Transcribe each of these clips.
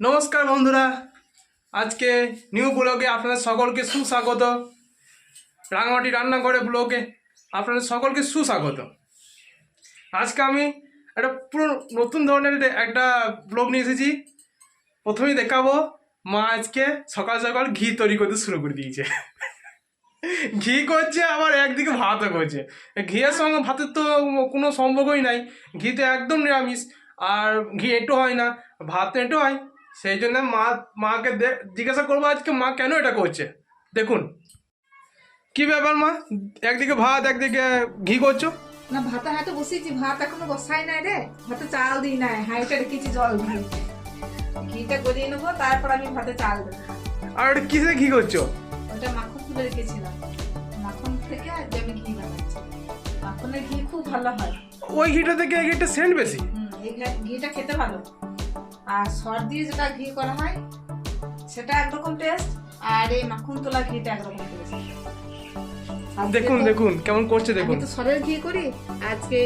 নমস্কার বন্ধুরা, আজকে নিউ ব্লগে আপনাদের সকলকে সুস্বাগত। রাঙামাটি রান্নাঘরে ব্লগে আপনাদের সকলকে সুস্বাগত। আজকে আমি একটা পুরো নতুন ধরনের একটা ব্লগ নিয়ে এসেছি। প্রথমেই দেখাবো মা আজকে সকাল সকাল ঘি তৈরি করতে শুরু করে দিয়েছে। ঘি করছে, আবার একদিকে ভাতও করছে। ঘিয়ের সঙ্গে ভাতের তো কোনো সম্পর্কই নাই, ঘি তো একদম নিরামিষ। আর ঘি একটু হয় না, ভাত তো একটু হয়। সেই জন্য মাকে জিজ্ঞাসা করবো আজকে মা কেন এটা করছে। দেখুন কি ব্যাপার মা, একদিকে ভাত একদিকে ঘি করছো? না, ভাতে হাতে বসিয়েছি, ভাত এখনো বসাই নাই রে। ভাতে চাল দিই নাই, হাঁড়িটা রেখেছি জল দিয়ে। ঘিটা গড়িয়ে নেবো, তারপর আমি ভাতে চাল দেবো। আর ওটা কিসে ঘি করছো? ওটা মাখন তুলে রেখেছিলাম, মাখন থেকে আজ আমি ঘি বানাচ্ছি। মাখনের ঘি খুব ভালো হয়। ওই ঘিটা থেকে এই ঘিটা সেন্ট বেশি। এই ঘিটা খেতে ভালো। আর সর দিয়ে যেটা ঘি করা হয় সেটা একরকম টেস্ট, আর এই মাখন তোলা ঘিটা একরকম টেস্ট। দেখুন দেখুন কেমন করছে, দেখুন তো সরের ঘি করি, আজকে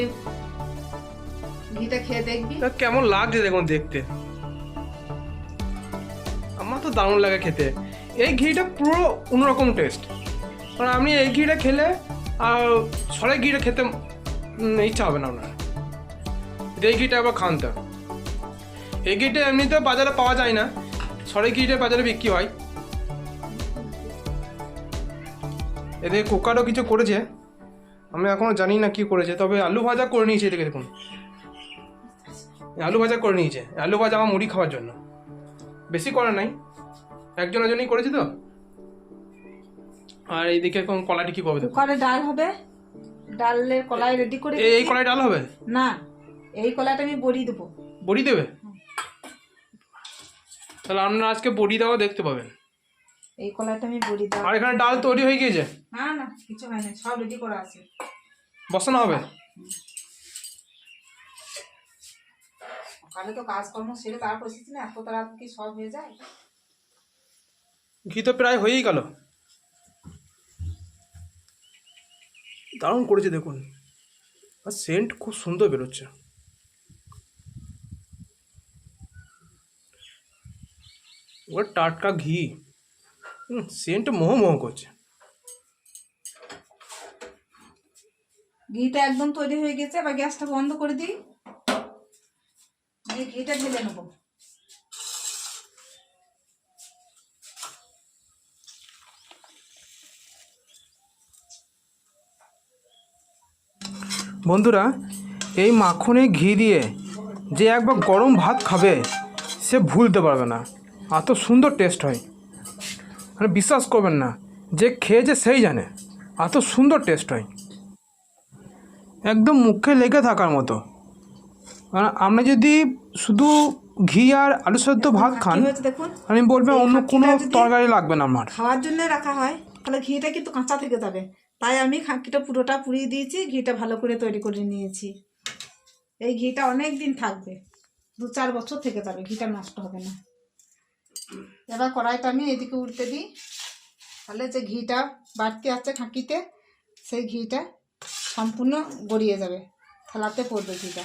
ঘিটা খেয়ে দেখবি কেমন লাগছে। দেখুন দেখতে আমার তো দারুণ লাগে খেতে। এই ঘিটা পুরো অন্যরকম টেস্ট। কারণ আপনি এই ঘিটা খেলে আর সরের ঘিটা খেতে ইচ্ছা হবে না আপনার। এই ঘিটা আবার খান তো। এই ঘিটা এমনিতেও বাজারে পাওয়া যায় না, সরের ঘিটা বাজারে বিক্রি হয়। এদের কুকারও কিছু করেছে, আমি এখনো জানি না কি করেছে, তবে আলু ভাজা করে নিয়েছে। এদিকে দেখুন আলু ভাজা করে নিয়েছে। আলু ভাজা আমার মুড়ি খাওয়ার জন্য, বেশি করে নাই, একজনের জন্যই করেছি তো। আর এইদিকে কোন কলাটি কি করবে? কুকারে ডাল হবে, ডালের কলাই রেডি করে এই কলাই ডাল হবে না, এই কলাইটা আমি বড়ি দেবো। বড়ি দেবে? তাহলে আপনারা আজকে বড়ি দেওয়া দেখতে পাবেন। এই কলাইটা আমি বড়ি দেবো। আর এখানে ডাল তৈরি হয়ে গিয়েছে? না না, কিছু হয় না, সব রেডি করা আছে। বসানো হবে? সকালে তো কাজকর্ম সেরে তারপর এসেছি না, এত তাড়াতাড়ি কি সব হয়ে যায়? ঘি তো প্রায় হয়েই গেল। দারুণ করেছে দেখুন, আর সেন্ট খুব সুন্দর বেরোচ্ছে। ওর টাটকা ঘি, সেন্ট মোহ মোহ করছে। ঘিটা একদম তৈরি হয়ে গেছে, এবার গ্যাসটা বন্ধ করে দিই, দিয়ে ঘিটা ঢেলে নেবো। বন্ধুরা, এই মাখনে ঘি দিয়ে যে একবার গরম ভাত খাবে সে ভুলতে পারবে না, এত সুন্দর টেস্ট হয়। মানে বিশ্বাস করবেন না, যে খেয়েছে সেই জানে এত সুন্দর টেস্ট হয়, একদম মুখে লেগে থাকার মতো। মানে আপনি যদি শুধু ঘি আর আলু সেদ্ধ ভাত খান, দেখুন, আমি বলবেন অন্য কোনো তরকারি লাগবে না আমার। খাওয়ার জন্য রাখা হয় তাহলে ঘিটা কিন্তু কাঁচা থেকে যাবে, তাই আমি খাঁকিটা পুরোটা পুড়িয়ে দিয়েছি, ঘিটা ভালো করে তৈরি করে নিয়েছি। এই ঘিটা অনেক দিন থাকবে, 2-4 বছর থেকে যাবে, ঘিটা নষ্ট হবে না। এবার কড়াইটা আমি এদিকে উল্টে দিই, তাহলে যে ঘিটা বাড়তি আছে খাঁকিতে, সেই ঘিটা সম্পূর্ণ গড়িয়ে যাবে, থালাতে পড়বে ঘিটা।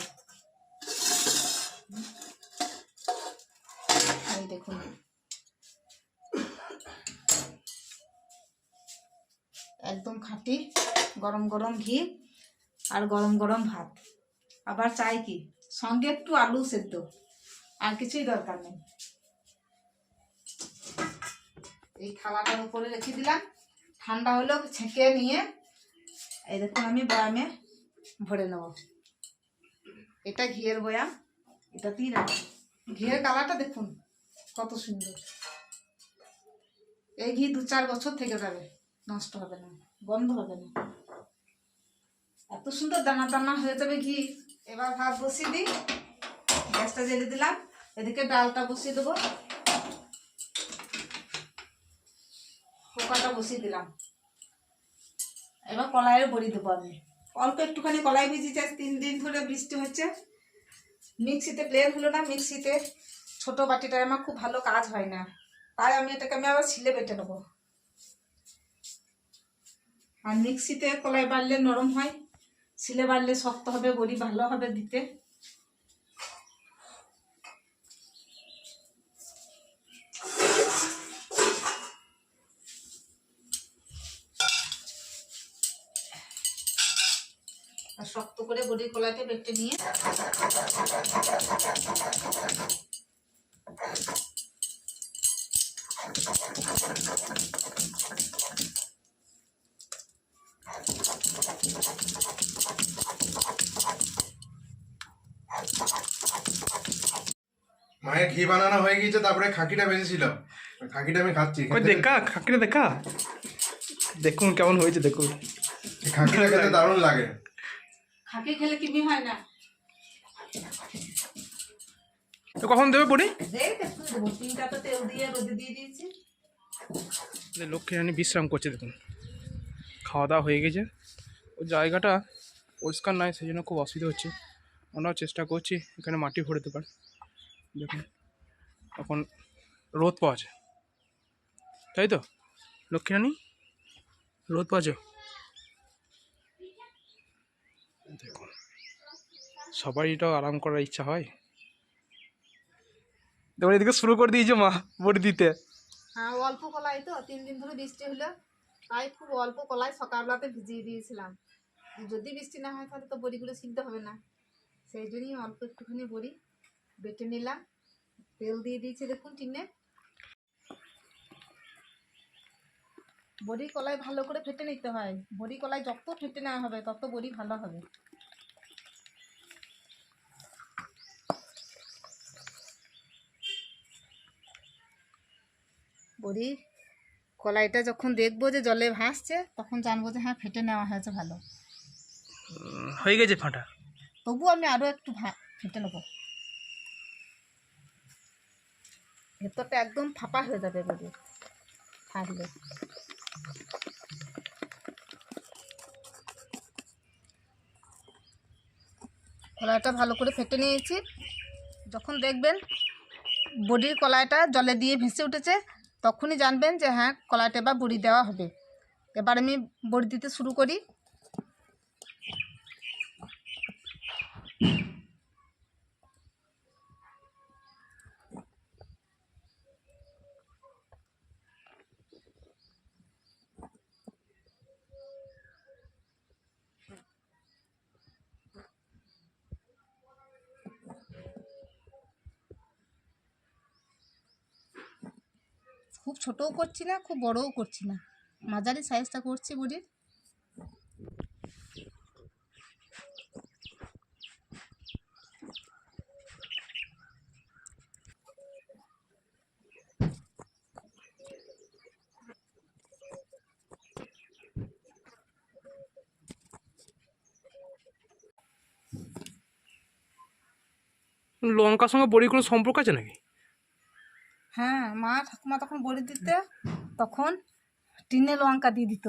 এই দেখুন, একদম খাঁটি গরম গরম ঘি আর গরম গরম ভাত। আবার চাই কি সঙ্গে একটু আলু সেদ্ধ, আর কিছুই দরকার নেই। এই থালাটার উপরে রেখে দিলাম, ঠান্ডা হলো ছেঁকে নিয়ে এই দেখুন আমি বয়ামে ভরে নেব। এটা ঘিয়ের বয়াম, এটাতেই রাখি। ঘিয়ের কালারটা দেখুন কত সুন্দর। এই ঘি 2-4 বছর থেকে যাবে, নষ্ট হবে না, বন্ধ হবে না, এত সুন্দর দানা দানা হয়ে যাবে ঘি। এবার ভাত বসিয়ে দিই, গ্যাসটা জ্বেলে দিলাম, এদিকে ডালটা বসিয়ে দেবো, পোকাটা বসিয়ে দিলাম। এবার কলাইয়ের বড়ি দেবো আমি, অল্প একটুখানি কলাই ভিজিয়েছি, 3 দিন ধরে বৃষ্টি হচ্ছে, মিক্সিতে প্লেন হলো না, মিক্সিতে ছোট বাটিটায় আমার খুব ভালো কাজ হয় না, তাই আমি এটাকে আবার শিলে বেটে নেবো। আর মিক্সিতে কলাই বাড়লে নরম হয়, শিলে বাড়লে শক্ত হবে, বড়ি ভালো হবে দিতে। শক্ত করে বড়ির কলাইটা বেটে নিয়ে মায়ের ঘি বানানো হয়ে গেছে, তারপরে খাকিটা বেঁচেছিল, খাকিটা আমি খাচ্ছি। ওই দেখা খাকিটা দেখা, দেখুন কেমন হয়েছে দেখুন। এই খাকিটা খেতে দারুণ লাগে। খাকি খেলে কিমি হয় না। তো কখন দেবে বড়ি? দেবো 3টাতে তেল দিয়ে রোদে দিয়ে দিয়েছি। লক্ষ্মী রানী বিশ্রাম করছে দেখুন, খাওয়া দাওয়া হয়ে গেছে। ও জায়গাটা পরিষ্কার নয়, সেই জন্য খুব অসুবিধা হচ্ছে। আমরাও চেষ্টা করছি এখানে মাটি ভরে দেবার। দেখুন এখন রোদ পাওয়া যায়, তাই তো লক্ষ্মী রানী? রোদ পাওয়া যায়। দেখুন সবাই এটাও আরাম করার ইচ্ছা হয়। দেখুন এদিকে শুরু করে দিয়েছে মা বড়ি দিতে। হ্যাঁ, অল্প কলাই তো 3 দিন ধরে বৃষ্টি হলো, তাই খুব অল্প কলাই সকালবেলাতে ভিজিয়ে দিয়েছিলাম। যদি বৃষ্টি না হয় তাহলে তো বড়িগুলো সিদ্ধ হবে না, সেই জন্যই অল্প একটুখানি বড়ি বেটে নিলাম। তেল দিয়ে দিয়েছি দেখুন টিনে। বড়ি কলাই ভালো করে ফেটে নিতে হয়, বড়ি কলাই যত ফেটে নেওয়া হবে তত বড়ি ভালো হবে। বড়ি কলাইটা যখন দেখবো যে জলে ভাসছে তখন জানবো যে হ্যাঁ ফেটে নেওয়া হয়েছে ভালো। হয়ে গেছে ফাটা। তবু আমি আরো একটু ফেটে নেবো, ভেতরটা একদম ফাঁপা হয়ে যাবে বড়ি থাকলে। কলাইটা ভালো করে ফেটে নিয়েছি। যখন দেখবেন বড়ির কলাইটা জলে দিয়ে ভেসে উঠেছে তখনই জানবেন যে হ্যাঁ কলাইটা এবার বড়ি দেওয়া হবে। এবার আমি বড়ি দিতে শুরু করি। খুব ছোটও করছি না, খুব বড়ও করছি না, মাঝারি সাইজটা করছি বড়ির। লঙ্কার সঙ্গে বড়ির কোনো সম্পর্ক আছে নাকি? হ্যাঁ, মা ঠাকুমা তখন বড়ি দিতে তখন টিনে লঙ্কা দিয়ে দিত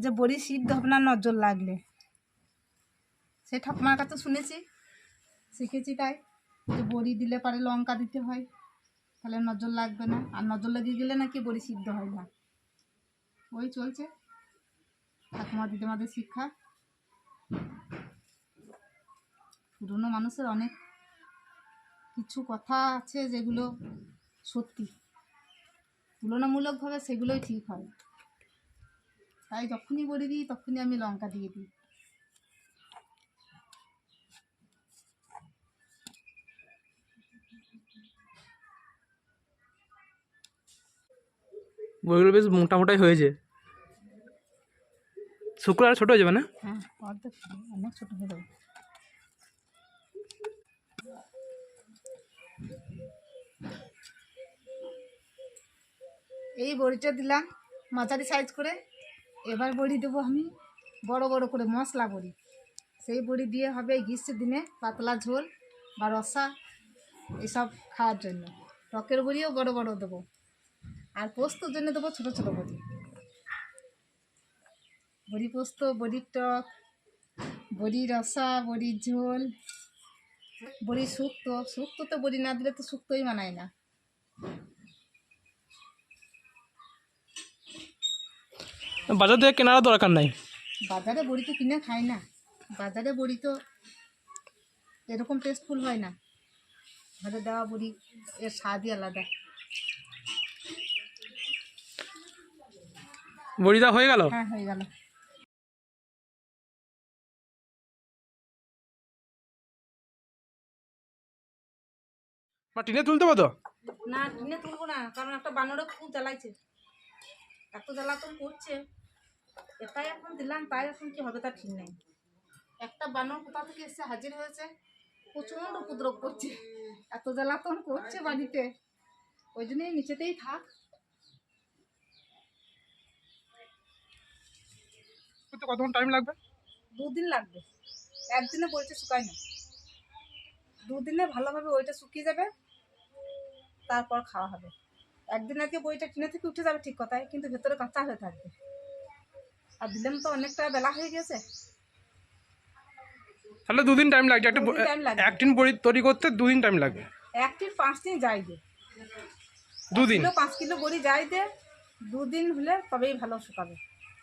যে বড়ি সিদ্ধ হবে না নজর লাগলে। সেই ঠাকুমার কাছে শুনেছি, শিখেছি, তাই যে বড়ি দিলে পরে লঙ্কা দিতে হয়, তাহলে নজর লাগবে না, আর নজর লেগে গেলে নাকি বড়ি সিদ্ধ হয় না। ওই চলছে ঠাকুমা দিদিমাদের শিক্ষা। পুরনো মানুষের অনেক কিছু কথা আছে যেগুলো সত্যি, তুলনামূলকভাবে সেগুলোই ঠিক হয়। তাই যখনই বড়ি দিই তখনই আমি লঙ্কা দিয়ে দিই। বড়িগুলো বেশ মোটা মোটাই হয়েছে, শুক্র আর ছোটো হয়ে যাবে না? হ্যাঁ, অর্ধেক অনেক ছোটো হয়ে যাবে। এই বড়িটা দিলাম মাঝারি সাইজ করে। এবার বড়ি দেবো আমি বড় বড় করে মশলা বড়ি। সেই বড়ি দিয়ে হবে গ্রীষ্মের দিনে পাতলা ঝোল বা রসা এসব খাওয়ার জন্য। টকের বড়িও বড় বড় দেবো, আর পোস্তর জন্য দেবো ছোটো ছোটো বড়ি। বড়ি পোস্ত, বড়ির টক, বড়ি রসা, বড়ির ঝোল, বড়ি শুক্তো। শুক্তোতে বড়ি না দিলে তো শুক্তোই মানায় না। বাজার থেকে কেনার দরকার নাই। বাজারে বড়ি তো কিনে খাই না, বাজারে বড়ি তো এরকম টেস্টফুল হয় না। ঘরে দেওয়া বড়ি এর স্বাদই আলাদা। বড়ি দেওয়া হয়ে গেল? হ্যাঁ, হয়ে গেল। মা টিনে তুলতে পারো? না টিনে তুলবো না, কারণ একটা বানরে খুব জ্বালাইছে, এত জ্বালাতন করছে। এটাই এখন দিলাম, তাই এখন কি হবে তা ঠিক নেই। একটা বানর কোথা থেকে এসে হাজির হয়েছে, প্রচণ্ড উপদ্রব করছে, এত জ্বালাতন করছে বাড়িতে, ওই জন্যই নিচেতেই থাক। কতক্ষণ টাইম লাগবে? 2 দিন লাগবে, একদিনে বইটা শুকায় না, 2 দিনে ভালোভাবে ওইটা শুকিয়ে যাবে, তারপর খাওয়া হবে। একদিন আগে বইটা কিনে থেকে উঠে যাবে ঠিক কথাই, কিন্তু ভেতরে কাঁচা হয়ে থাকবে। আর দিলাম তো অনেকটা বেলা হয়ে গেছে, তাহলে 2 দিন টাইম লাগছে। একটা 2 দিন টাইম লাগবে। একদিন বড়ি তৈরি করতে 2 দিন টাইম লাগবে। 1 দিন 5 দিন যাই দে, 2 দিন 5 কিলো বড়ি যাই দে, 2 দিন হলে তবেই ভালো শুকাবে।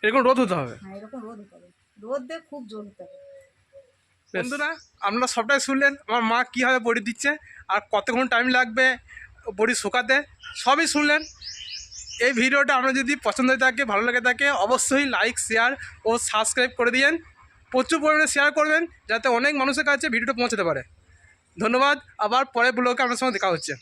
এরকম রোদ হতে হবে। হ্যাঁ, এরকম রোদ হতে হবে, রোদ দিয়ে খুব জোর হতে হবে। বন্ধুরা, আপনারা সবটাই শুনলেন আমার মা কীভাবে বড়ি দিচ্ছে আর কতক্ষণ টাইম লাগবে বড়ি শুকাতে, সবই শুনলেন। এই ভিডিওটা আপনার যদি পছন্দ হয়ে থাকে, ভালো লাগে থাকে, অবশ্যই লাইক, শেয়ার ও সাবস্ক্রাইব করে দিয়েন। প্রচুর পরিমাণে শেয়ার করবেন যাতে অনেক মানুষের কাছে ভিডিওটা পৌঁছাতে পারে। ধন্যবাদ। আবার পরের ব্লগে আপনার সঙ্গে দেখা হচ্ছে।